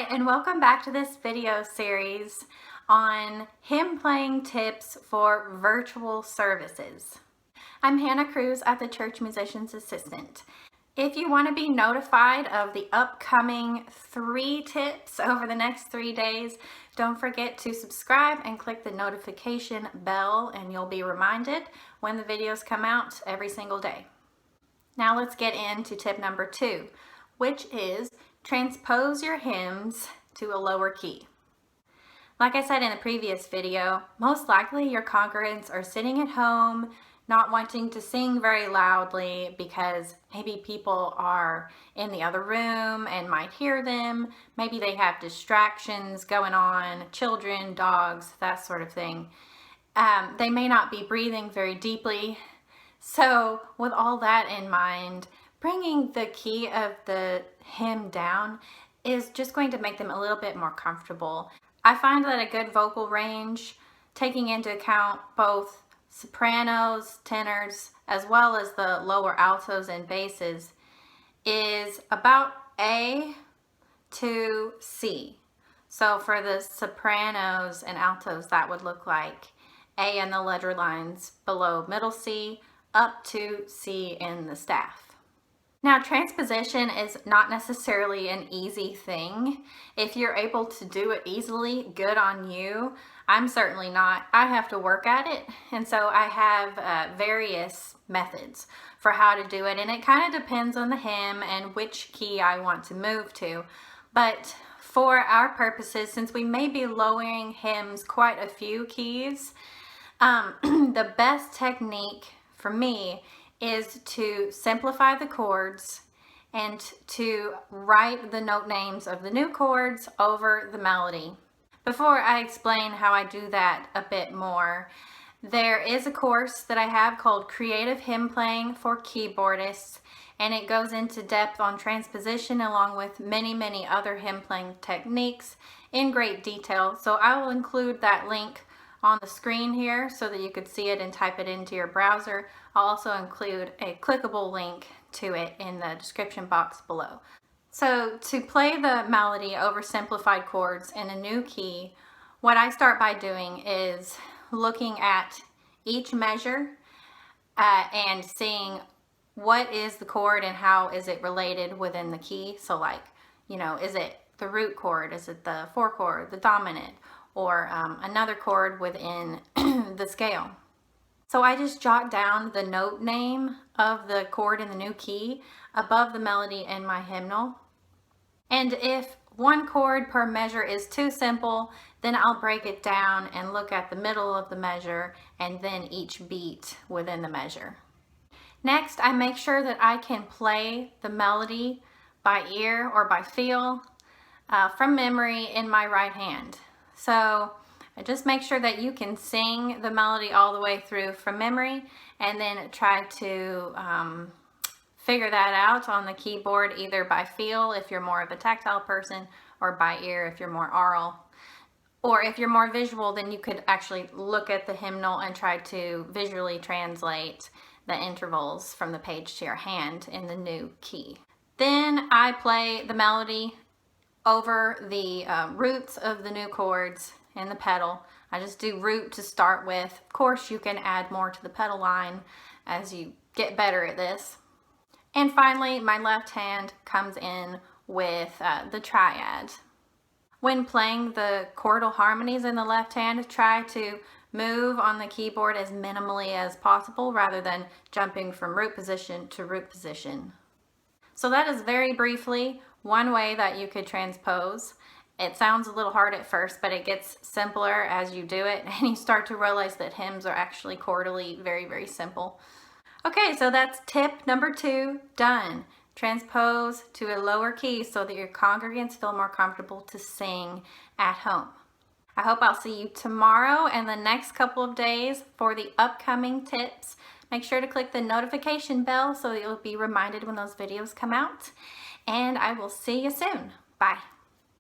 Hi, and welcome back to this video series on hymn playing tips for virtual services. I'm Hannah Cruz at the Church Musician's Assistant. If you want to be notified of the upcoming 3 tips over the next 3 days, don't forget to subscribe and click the notification bell and you'll be reminded when the videos come out every single day. Now let's get into tip number 2, which is transpose your hymns to a lower key. Like I said in the previous video, most likely your congregants are sitting at home not wanting to sing very loudly because maybe people are in the other room and might hear them. Maybe they have distractions going on, children, dogs, that sort of thing. They may not be breathing very deeply. So with all that in mind, bringing the key of the hymn down is just going to make them a little bit more comfortable. I find that a good vocal range, taking into account both sopranos, tenors, as well as the lower altos and basses, is about A to C. So for the sopranos and altos, that would look like A in the ledger lines below middle C, up to C in the staff. Now, transposition is not necessarily an easy thing. If you're able to do it easily, good on you. I'm certainly not. I have to work at it, and so I have various methods for how to do it, and it kind of depends on the hymn and which key I want to move to. But for our purposes, since we may be lowering hymns quite a few keys, the best technique for me is to simplify the chords and to write the note names of the new chords over the melody. Before I explain how I do that a bit more, there is a course that I have called Creative Hymn Playing for Keyboardists, and it goes into depth on transposition along with many other hymn playing techniques in great detail. So I will include that link on the screen here so that you could see it and type it into your browser. I'll also include a clickable link to it in the description box below. So to play the melody over simplified chords in a new key, what I start by doing is looking at each measure and seeing what is the chord and how is it related within the key. So like, is it the root chord? Is it the 4 chord, the dominant? Or another chord within the scale. So I just jot down the note name of the chord in the new key above the melody in my hymnal. And if one chord per measure is too simple, then I'll break it down and look at the middle of the measure and then each beat within the measure. Next, I make sure that I can play the melody by ear or by feel from memory in my right hand. So just make sure that you can sing the melody all the way through from memory and then try to figure that out on the keyboard either by feel if you're more of a tactile person or by ear if you're more aural. Or if you're more visual, then you could actually look at the hymnal and try to visually translate the intervals from the page to your hand in the new key. Then I play the melody over the roots of the new chords in the pedal. I just do root to start with. Of course, you can add more to the pedal line as you get better at this. And finally, my left hand comes in with the triad. When playing the chordal harmonies in the left hand, try to move on the keyboard as minimally as possible rather than jumping from root position to root position. So that is very briefly one way that you could transpose. It sounds a little hard at first, but it gets simpler as you do it, and you start to realize that hymns are actually chordally very simple. Okay, so that's tip number 2, done. Transpose to a lower key so that your congregants feel more comfortable to sing at home. I hope I'll see you tomorrow and the next couple of days for the upcoming tips. Make sure to click the notification bell so that you'll be reminded when those videos come out. And I will see you soon. Bye.